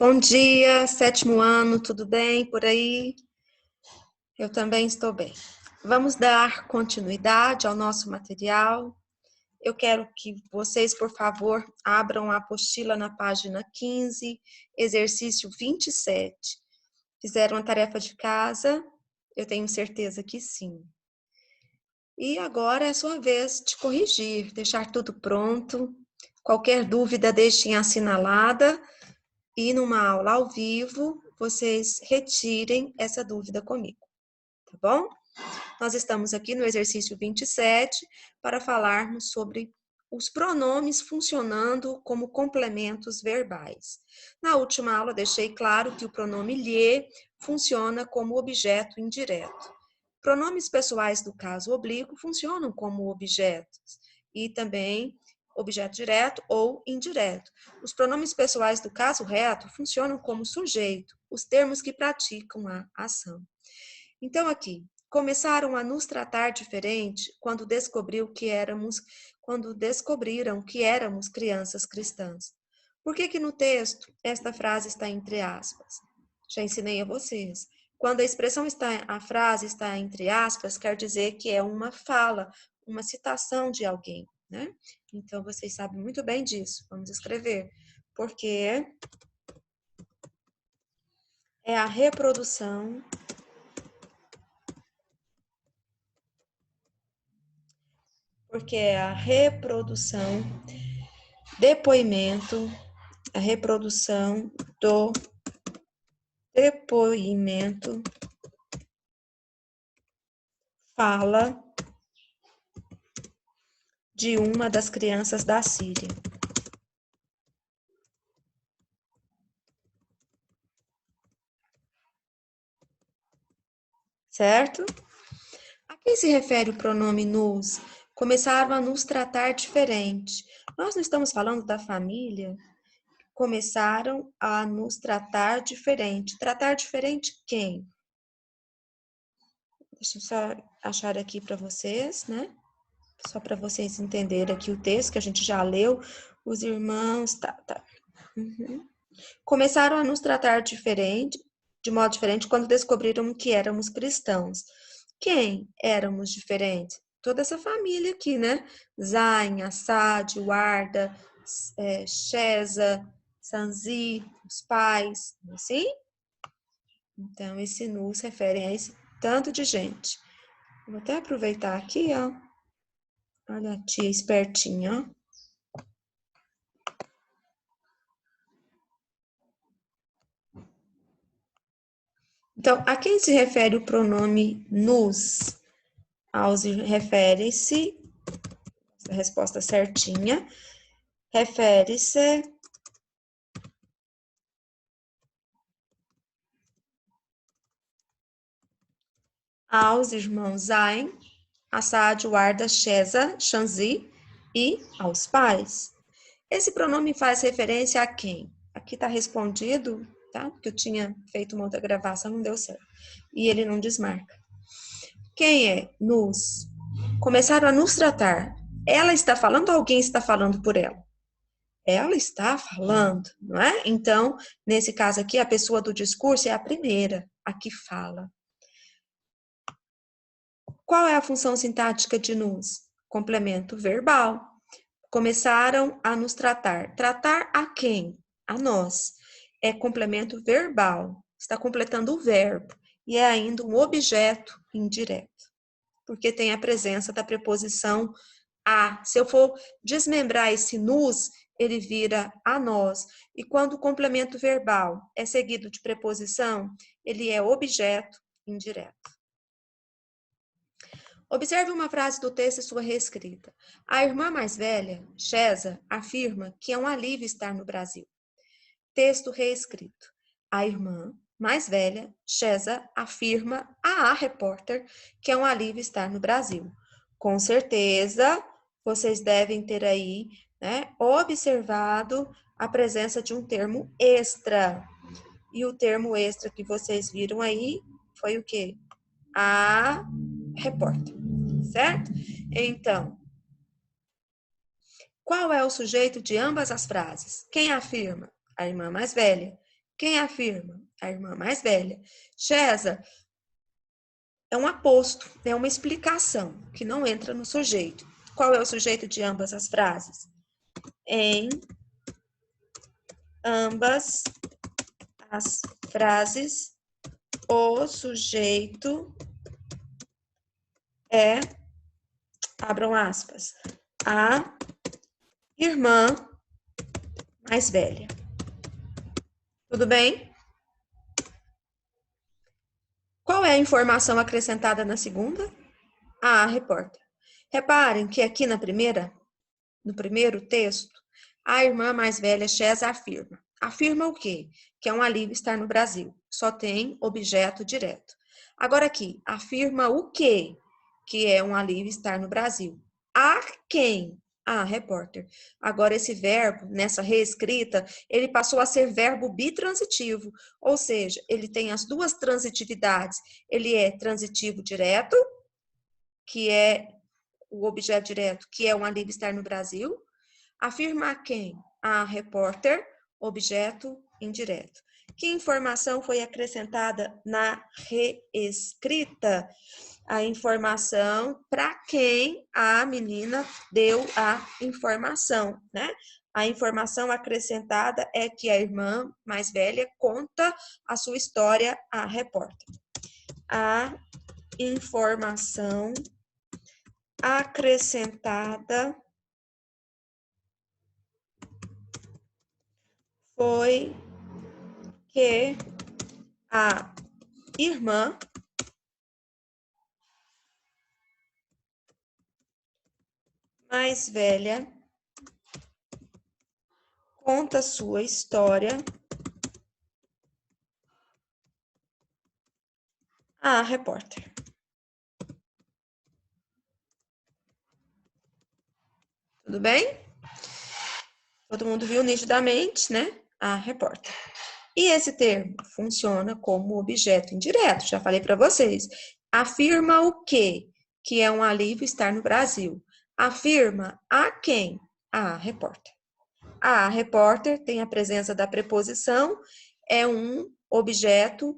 Bom dia, sétimo ano, tudo bem por aí? Eu também estou bem. Vamos dar continuidade ao nosso material. Eu quero que vocês, por favor, abram a apostila na página 15, exercício 27. Fizeram a tarefa de casa? Eu tenho certeza que sim. E agora é sua vez de corrigir, deixar tudo pronto. Qualquer dúvida, deixem assinalada. E numa aula ao vivo, vocês retirem essa dúvida comigo, tá bom? Nós estamos aqui no exercício 27 para falarmos sobre os pronomes funcionando como complementos verbais. Na última aula, deixei claro que o pronome lhe funciona como objeto indireto. Pronomes pessoais do caso oblíquo funcionam como objetos e também objeto direto ou indireto. Os pronomes pessoais do caso reto funcionam como sujeito, os termos que praticam a ação. Então, aqui, começaram a nos tratar diferente quando descobriram que éramos crianças cristãs. Por que no texto esta frase está entre aspas? Já ensinei a vocês. Quando a frase está entre aspas, quer dizer que é uma fala, uma citação de alguém, né? Então, vocês sabem muito bem disso. Vamos escrever. Porque é a reprodução a reprodução do depoimento fala de uma das crianças da Síria. Certo? A quem se refere o pronome nos? Começaram a nos tratar diferente. Nós não estamos falando da família? Começaram a nos tratar diferente. Tratar diferente quem? Deixa eu só achar aqui para vocês, né? Só para vocês entenderem aqui o texto que a gente já leu. Os irmãos, tá. Uhum. Começaram a nos tratar de modo diferente, quando descobriram que éramos cristãos. Quem éramos diferentes? Toda essa família aqui, né? Zain, Assad, Warda, Sheza, Sanzi, os pais, assim? Então, esse nu se refere a esse tanto de gente. Vou até aproveitar aqui, ó. Olha a tia espertinha, ó. Então, a quem se refere o pronome nos? Refere-se, a resposta certinha, refere-se aos irmãos Zain, Assad, Warda, Sheza, Shanzi e aos pais. Esse pronome faz referência a quem? Aqui está respondido, tá? Porque eu tinha feito uma outra gravação, não deu certo. E ele não desmarca. Quem é nos? Começaram a nos tratar. Ela está falando ou alguém está falando por ela? Ela está falando, não é? Então, nesse caso aqui, a pessoa do discurso é a primeira, a que fala. Qual é a função sintática de nos? Complemento verbal. Começaram a nos tratar. Tratar a quem? A nós. É complemento verbal. Está completando o verbo. E é ainda um objeto indireto. Porque tem a presença da preposição a. Se eu for desmembrar esse nos, ele vira a nós. E quando o complemento verbal é seguido de preposição, ele é objeto indireto. Observe uma frase do texto e sua reescrita. A irmã mais velha, Sheza, afirma que é um alívio estar no Brasil. Texto reescrito. A irmã mais velha, Sheza, afirma à repórter que é um alívio estar no Brasil. Com certeza, vocês devem ter aí, né, observado a presença de um termo extra. E o termo extra que vocês viram aí foi o quê? A repórter, certo? Então, qual é o sujeito de ambas as frases? Quem afirma? A irmã mais velha. Quem afirma? A irmã mais velha. César é um aposto, é uma explicação que não entra no sujeito. Qual é o sujeito de ambas as frases? Em ambas as frases, o sujeito é, abram aspas, a irmã mais velha. Tudo bem? Qual é a informação acrescentada na segunda? A repórter. Reparem que aqui no primeiro texto, a irmã mais velha, Chesa, afirma. Afirma o quê? Que é um alívio estar no Brasil. Só tem objeto direto. Agora aqui, afirma o quê? Que é um alívio estar no Brasil. A quem? A repórter. Agora esse verbo, nessa reescrita, ele passou a ser verbo bitransitivo, ou seja, ele tem as duas transitividades. Ele é transitivo direto, que é o objeto direto, que é um alívio estar no Brasil. Afirma a quem? A repórter, objeto indireto. Que informação foi acrescentada na reescrita? A informação para quem a menina deu a informação, né? A informação acrescentada é que a irmã mais velha conta a sua história à repórter. A informação acrescentada foi que a irmã mais velha conta sua história à repórter. Tudo bem? Todo mundo viu nitidamente, né? A repórter. E esse termo funciona como objeto indireto, já falei para vocês. Afirma o quê? Que é um alívio estar no Brasil. Afirma a quem? A repórter. A repórter tem a presença da preposição, é um objeto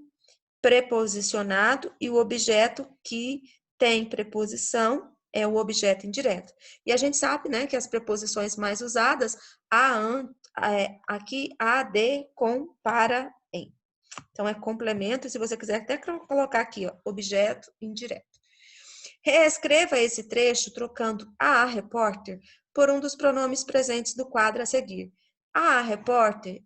preposicionado e o objeto que tem preposição é o objeto indireto. E a gente sabe, né, que as preposições mais usadas, aqui, a, de, com, para, em. Então, é complemento, e se você quiser até colocar aqui, ó, objeto indireto. Reescreva esse trecho trocando a repórter por um dos pronomes presentes do quadro a seguir. A repórter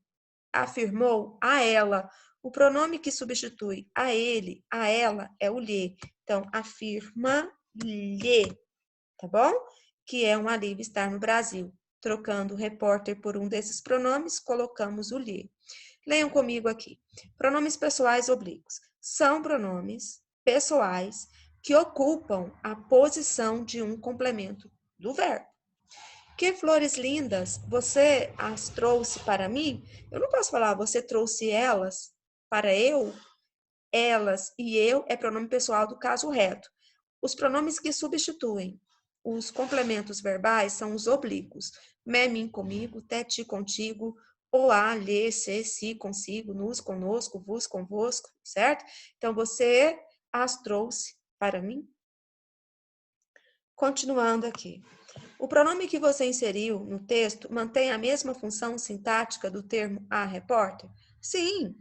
afirmou a ela. O pronome que substitui a ele, a ela, é o lhe. Então, afirma-lhe, tá bom? Que é um alívio estar no Brasil. Trocando o repórter por um desses pronomes, colocamos o lhe. Leiam comigo aqui. Pronomes pessoais oblíquos. São pronomes pessoais que ocupam a posição de um complemento do verbo. Que flores lindas, você as trouxe para mim? Eu não posso falar, você trouxe elas para eu? Elas e eu é pronome pessoal do caso reto. Os pronomes que substituem os complementos verbais são os oblíquos. Me, mim, comigo, te, ti, contigo, o, a, lhe, se, si, consigo, nos, conosco, vos, convosco, certo? Então, você as trouxe para mim? Continuando aqui. O pronome que você inseriu no texto mantém a mesma função sintática do termo a repórter? Sim.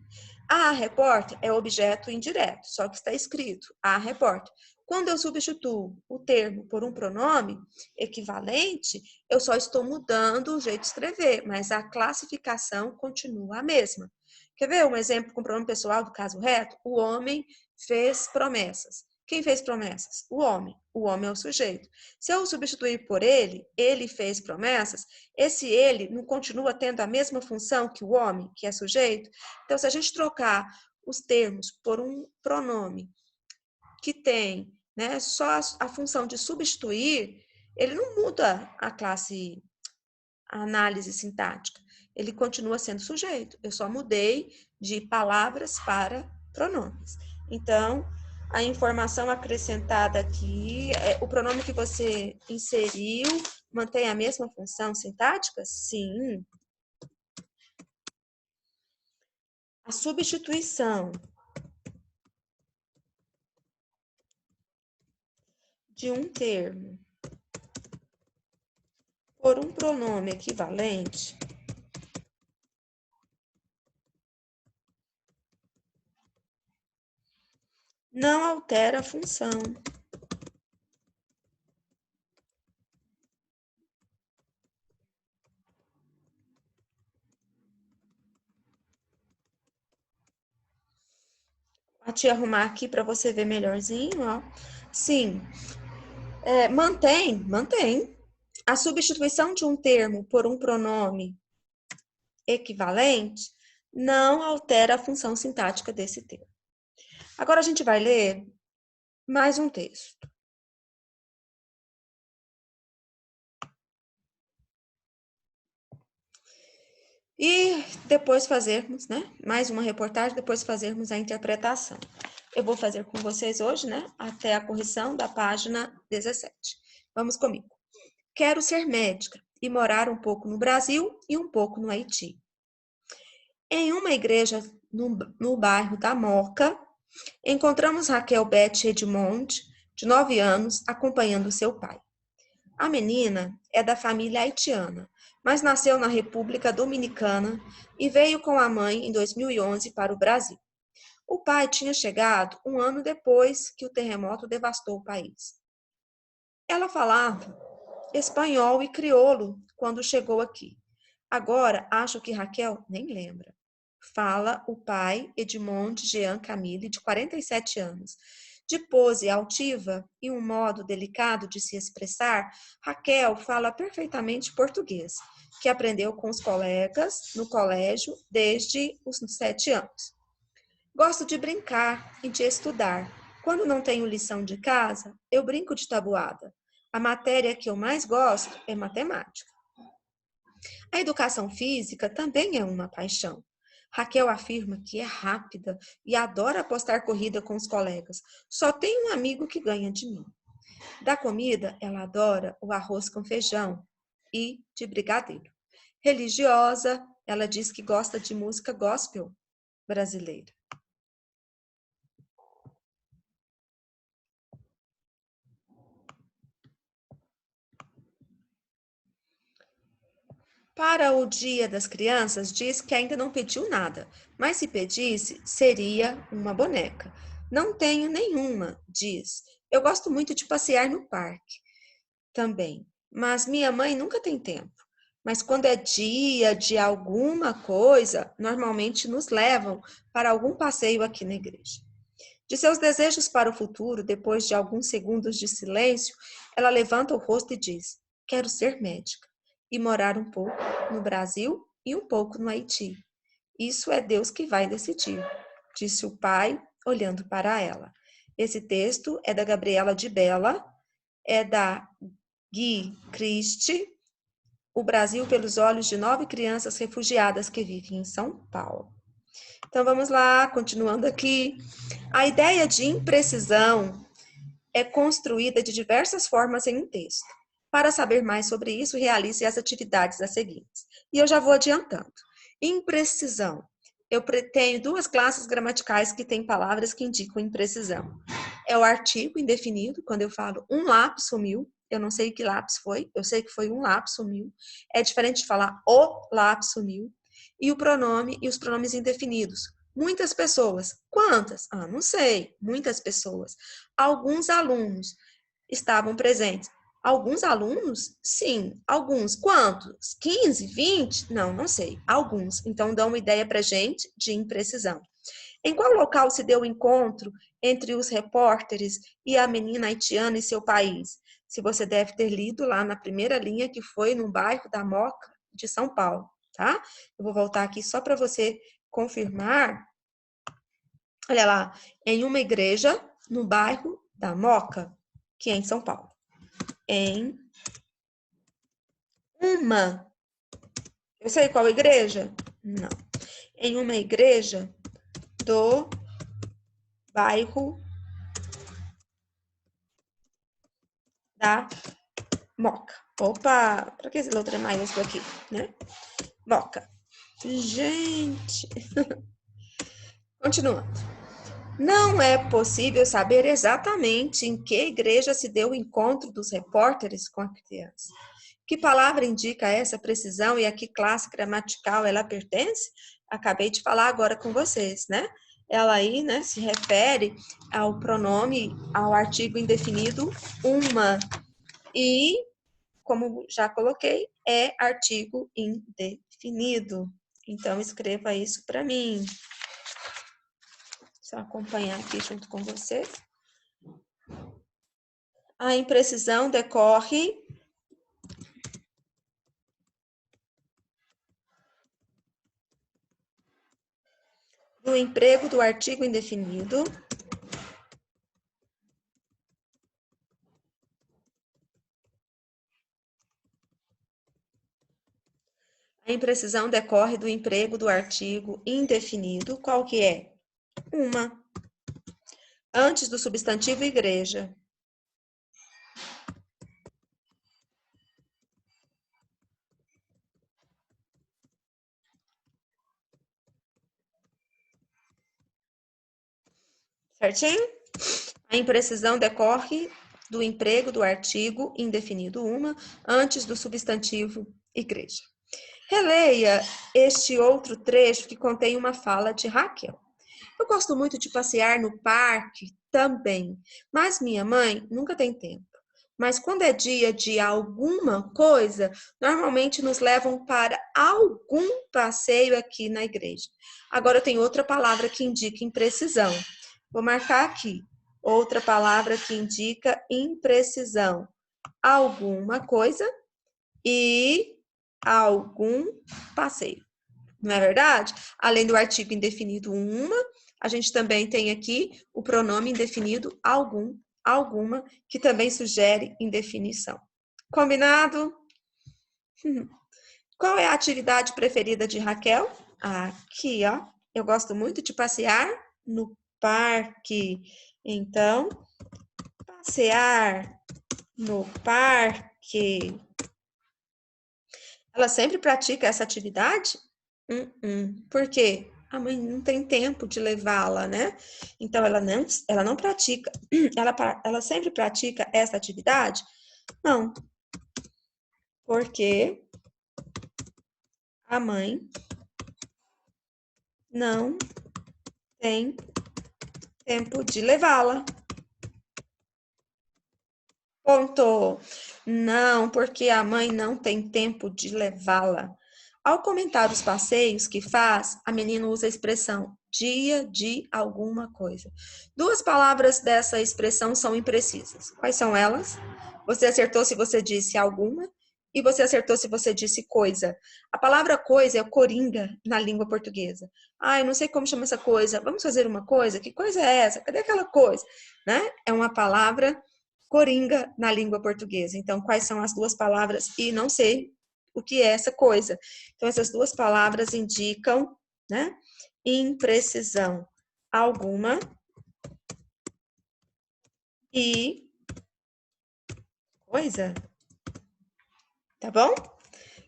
A repórter é objeto indireto, só que está escrito a repórter. Quando eu substituo o termo por um pronome equivalente, eu só estou mudando o jeito de escrever, mas a classificação continua a mesma. Quer ver um exemplo com pronome pessoal do caso reto? O homem fez promessas. Quem fez promessas? O homem. O homem é o sujeito. Se eu substituir por ele fez promessas, esse ele não continua tendo a mesma função que o homem, que é sujeito? Então, se a gente trocar os termos por um pronome que tem, né, só a função de substituir, ele não muda a análise sintática. Ele continua sendo sujeito. Eu só mudei de palavras para pronomes. Então, a informação acrescentada aqui, o pronome que você inseriu mantém a mesma função sintática? Sim. A substituição de um termo por um pronome equivalente não altera a função. Vou te arrumar aqui para você ver melhorzinho, ó. Sim, mantém. A substituição de um termo por um pronome equivalente não altera a função sintática desse termo. Agora a gente vai ler mais um texto. E depois fazermos, né, mais uma reportagem, depois fazermos a interpretação. Eu vou fazer com vocês hoje, né, até a correção da página 17. Vamos comigo. Quero ser médica e morar um pouco no Brasil e um pouco no Haiti. Em uma igreja no bairro da Moca, encontramos Raquel Beth Edmond, de 9 anos, acompanhando seu pai. A menina é da família haitiana, mas nasceu na República Dominicana e veio com a mãe em 2011 para o Brasil. O pai tinha chegado um ano depois que o terremoto devastou o país. Ela falava espanhol e crioulo quando chegou aqui. Agora, acho que Raquel nem lembra. Fala o pai Edmond Jean Camille, de 47 anos. De pose altiva e um modo delicado de se expressar, Raquel fala perfeitamente português, que aprendeu com os colegas no colégio desde os 7 anos. Gosto de brincar e de estudar. Quando não tenho lição de casa, eu brinco de tabuada. A matéria que eu mais gosto é matemática. A educação física também é uma paixão. Raquel afirma que é rápida e adora apostar corrida com os colegas. Só tem um amigo que ganha de mim. Da comida, ela adora o arroz com feijão e de brigadeiro. Religiosa, ela diz que gosta de música gospel brasileira. Para o Dia das Crianças, diz que ainda não pediu nada, mas se pedisse, seria uma boneca. Não tenho nenhuma, diz. Eu gosto muito de passear no parque também, mas minha mãe nunca tem tempo. Mas quando é dia de alguma coisa, normalmente nos levam para algum passeio aqui na igreja. De seus desejos para o futuro, depois de alguns segundos de silêncio, ela levanta o rosto e diz: quero ser médica e morar um pouco no Brasil e um pouco no Haiti. Isso é Deus que vai decidir, disse o pai, olhando para ela. Esse texto é da Gabriela de Bella, é da Gui Christie, O Brasil pelos olhos de 9 crianças refugiadas que vivem em São Paulo. Então vamos lá, continuando aqui. A ideia de imprecisão é construída de diversas formas em um texto. Para saber mais sobre isso, realize as atividades a seguintes. E eu já vou adiantando. Imprecisão. Eu tenho 2 classes gramaticais que têm palavras que indicam imprecisão. É o artigo indefinido, quando eu falo um lápis sumiu, eu não sei que lápis foi, eu sei que foi um lápis sumiu. É diferente de falar o lápis sumiu. E o pronome e os pronomes indefinidos. Muitas pessoas. Quantas? Ah, não sei. Muitas pessoas. Alguns alunos estavam presentes. Alguns alunos? Sim. Alguns. Quantos? 15? 20? Não, não sei. Alguns. Então, dão uma ideia para gente de imprecisão. Em qual local se deu o encontro entre os repórteres e a menina haitiana e seu país? Se você deve ter lido lá na primeira linha, que foi no bairro da Moca, de São Paulo, tá? Eu vou voltar aqui só para você confirmar. Olha lá, em uma igreja no bairro da Moca, que é em São Paulo. Em uma. Eu sei qual igreja? Não. Em uma igreja do bairro da Moca. Opa, para que esse outro é maiúsculo aqui, né? Moca. Gente. Continuando. Não é possível saber exatamente em que igreja se deu o encontro dos repórteres com a criança. Que palavra indica essa precisão e a que classe gramatical ela pertence? Acabei de falar agora com vocês, né? Ela aí, né, se refere ao pronome, ao artigo indefinido uma. E, como já coloquei, é artigo indefinido. Então, escreva isso para mim. Só acompanhar aqui junto com você. A imprecisão decorre do emprego do artigo indefinido A imprecisão decorre do emprego do artigo indefinido, qual que é? Uma. Antes do substantivo igreja. Certinho? A imprecisão decorre do emprego do artigo indefinido uma antes do substantivo igreja. Releia este outro trecho que contém uma fala de Raquel. Eu gosto muito de passear no parque também, mas minha mãe nunca tem tempo. Mas quando é dia de alguma coisa, normalmente nos levam para algum passeio aqui na igreja. Agora eu tenho outra palavra que indica imprecisão. Vou marcar aqui. Outra palavra que indica imprecisão. Alguma coisa e algum passeio. Não é verdade? Além do artigo indefinido uma, a gente também tem aqui o pronome indefinido algum, alguma, que também sugere indefinição. Combinado? Qual é a atividade preferida de Raquel? Aqui, ó. Eu gosto muito de passear no parque. Então, passear no parque. Ela sempre pratica essa atividade? Por quê? A mãe não tem tempo de levá-la, né? Então, ela não pratica. Ela sempre pratica essa atividade? Não. Porque a mãe não tem tempo de levá-la. Ponto. Não, porque a mãe não tem tempo de levá-la. Ao comentar os passeios que faz, a menina usa a expressão dia de alguma coisa. Duas palavras dessa expressão são imprecisas. Quais são elas? Você acertou se você disse alguma e você acertou se você disse coisa. A palavra coisa é coringa na língua portuguesa. Ah, eu não sei como chama essa coisa. Vamos fazer uma coisa? Que coisa é essa? Cadê aquela coisa? Né? É uma palavra coringa na língua portuguesa. Então, quais são as duas palavras? E não sei o que é essa coisa. Então, essas duas palavras indicam, né, imprecisão alguma e coisa. Tá bom?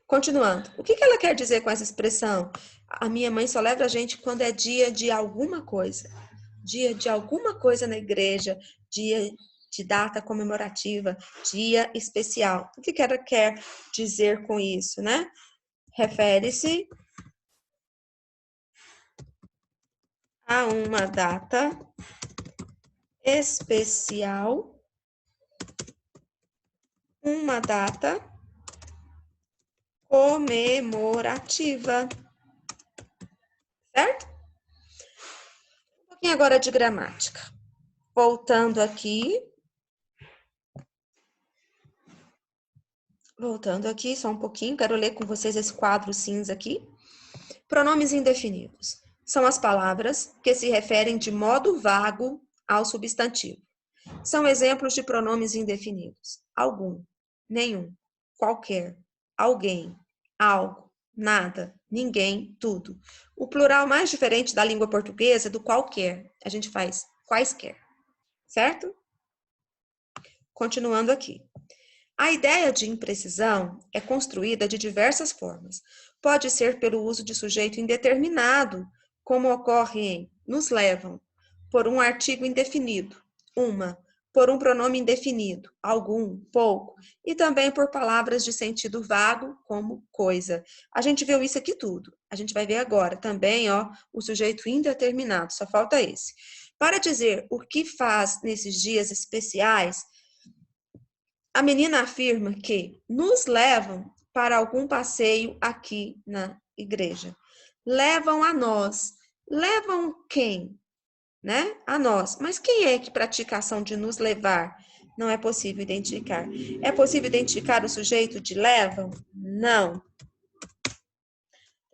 Continuando. O que ela quer dizer com essa expressão? A minha mãe só leva a gente quando é dia de alguma coisa. Dia de alguma coisa na igreja, dia de data comemorativa, dia especial. O que ela quer dizer com isso, né? Refere-se a uma data especial, uma data comemorativa, certo? Um pouquinho agora de gramática. Voltando aqui, só um pouquinho, quero ler com vocês esse quadro cinza aqui. Pronomes indefinidos. São as palavras que se referem de modo vago ao substantivo. São exemplos de pronomes indefinidos. Algum, nenhum, qualquer, alguém, algo, nada, ninguém, tudo. O plural mais diferente da língua portuguesa é do qualquer. A gente faz quaisquer, certo? Continuando aqui. A ideia de imprecisão é construída de diversas formas. Pode ser pelo uso de sujeito indeterminado, como ocorre em nos levam, por um artigo indefinido, uma, por um pronome indefinido, algum, pouco, e também por palavras de sentido vago, como coisa. A gente viu isso aqui tudo. A gente vai ver agora também, ó, o sujeito indeterminado, só falta esse. Para dizer o que faz nesses dias especiais, a menina afirma que nos levam para algum passeio aqui na igreja. Levam a nós. Levam quem? Né? A nós. Mas quem é que pratica a ação de nos levar? Não é possível identificar. É possível identificar o sujeito de levam? Não.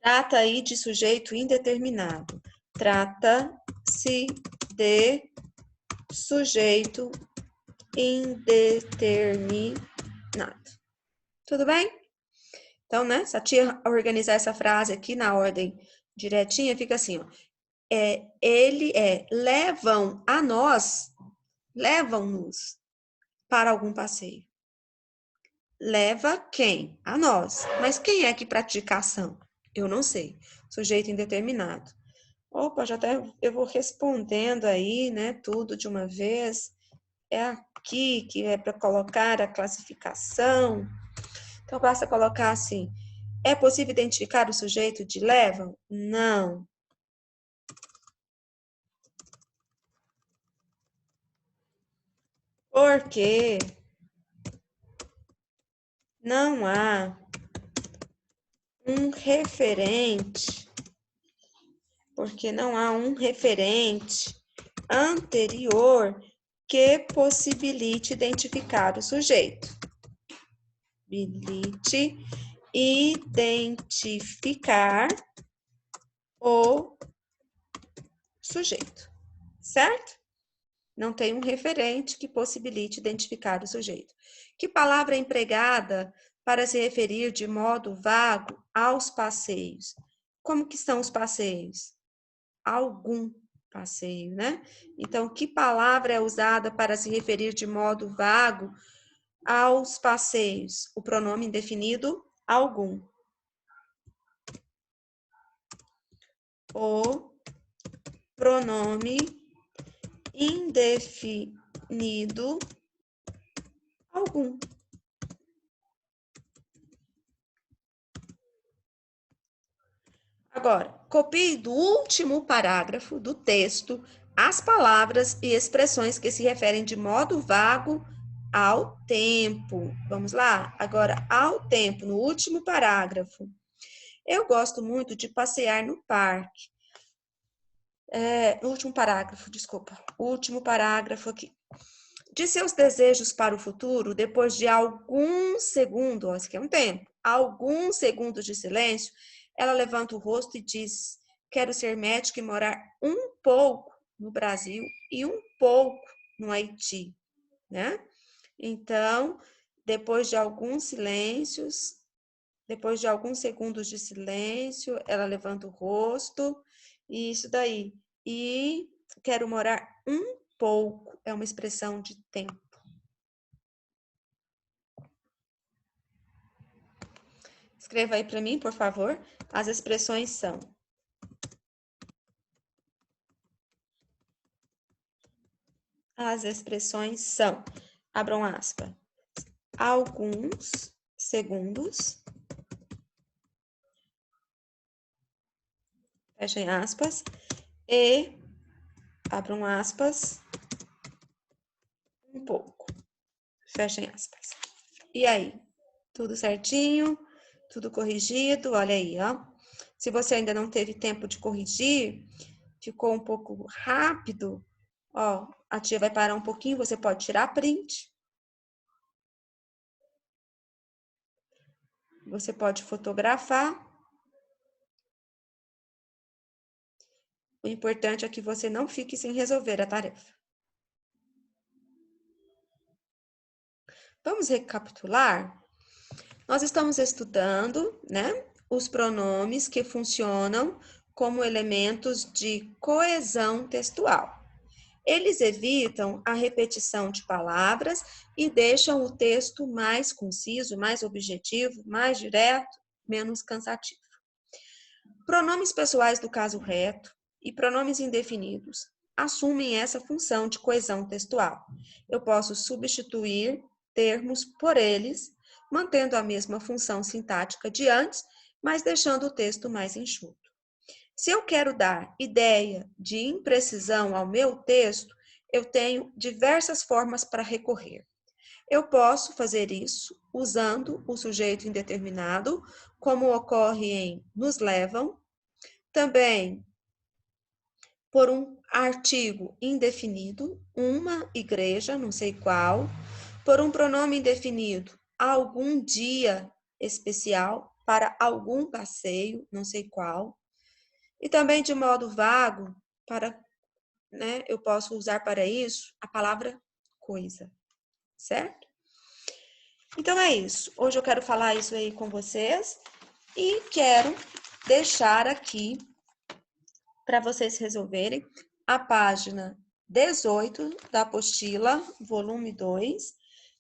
Trata aí de sujeito indeterminado. Trata-se de sujeito indeterminado. Tudo bem? Então, né? Se a tia organizar essa frase aqui na ordem direitinha, fica assim, ó. Levam a nós, levam-nos para algum passeio. Leva quem? A nós. Mas quem é que pratica a ação? Eu não sei. Sujeito indeterminado. Opa, já até eu vou respondendo aí, né? Tudo de uma vez. É aqui que é para colocar a classificação. Então, basta colocar assim. É possível identificar o sujeito de levam? Não. Porque não há um referente, porque não há um referente anterior que possibilite identificar o sujeito. Possibilite identificar o sujeito, certo? Não tem um referente que possibilite identificar o sujeito. Que palavra é empregada para se referir de modo vago aos passeios? Como que são os passeios? Algum passeio, né? Então, que palavra é usada para se referir de modo vago aos passeios? O pronome indefinido algum. O pronome indefinido algum. Agora, copie do último parágrafo do texto as palavras e expressões que se referem de modo vago ao tempo. Vamos lá? Agora, ao tempo, no último parágrafo. Eu gosto muito de passear no parque. No último parágrafo, desculpa. Último parágrafo aqui. De seus desejos para o futuro, depois de alguns segundos, ó, isso aqui é um tempo, alguns segundos de silêncio, ela levanta o rosto e diz: quero ser médica e morar um pouco no Brasil e um pouco no Haiti, né? Então, depois de alguns silêncios, depois de alguns segundos de silêncio, ela levanta o rosto e isso daí. E quero morar um pouco, é uma expressão de tempo. Escreva aí para mim, por favor. As expressões são: abram aspas, alguns segundos, fechem aspas, e, abram aspas, um pouco, fechem aspas. E aí? Tudo certinho? Tudo corrigido? Olha aí, ó. Se você ainda não teve tempo de corrigir, ficou um pouco rápido, ó, a tia vai parar um pouquinho, você pode tirar print. Você pode fotografar. O importante é que você não fique sem resolver a tarefa. Vamos recapitular? Nós estamos estudando, né, os pronomes que funcionam como elementos de coesão textual. Eles evitam a repetição de palavras e deixam o texto mais conciso, mais objetivo, mais direto, menos cansativo. Pronomes pessoais do caso reto e pronomes indefinidos assumem essa função de coesão textual. Eu posso substituir termos por eles, mantendo a mesma função sintática de antes, mas deixando o texto mais enxuto. Se eu quero dar ideia de imprecisão ao meu texto, eu tenho diversas formas para recorrer. Eu posso fazer isso usando o sujeito indeterminado, como ocorre em nos levam, também por um artigo indefinido, uma igreja, não sei qual, por um pronome indefinido, algum dia especial, para algum passeio, não sei qual, e também de modo vago, eu posso usar para isso a palavra coisa, certo? Então é isso. Hoje eu quero falar isso aí com vocês e quero deixar aqui para vocês resolverem a página 18 da apostila, volume 2,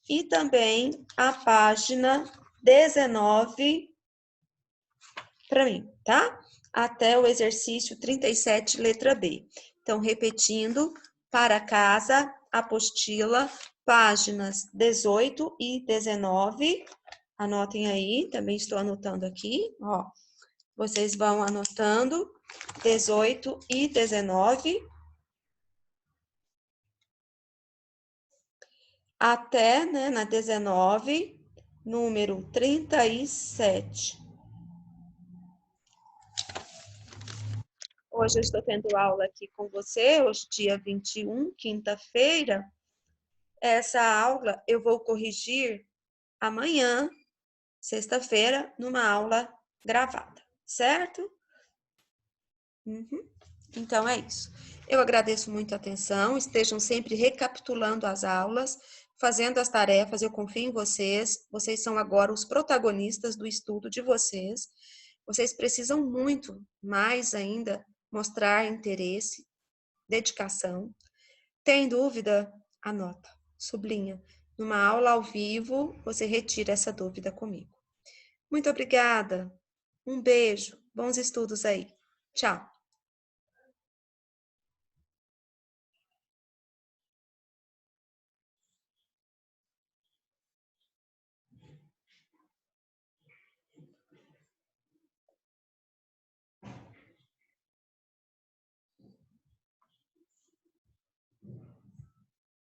e também a página 19 para mim, tá? Até o exercício 37, letra B. Então, repetindo, para casa, apostila, páginas 18 e 19. Anotem aí, também estou anotando aqui, ó. Vocês vão anotando 18 e 19. Até, né, na 19, número 37. Hoje eu estou tendo aula aqui com você, hoje dia 21, quinta-feira. Essa aula eu vou corrigir amanhã, sexta-feira, numa aula gravada, certo? Então é isso. Eu agradeço muito a atenção, estejam sempre recapitulando as aulas, fazendo as tarefas, eu confio em vocês, vocês são agora os protagonistas do estudo de vocês. Vocês precisam muito, mais ainda, mostrar interesse, dedicação. Tem dúvida? Anota, sublinha. Numa aula ao vivo, você retira essa dúvida comigo. Muito obrigada. Um beijo. Bons estudos aí. Tchau.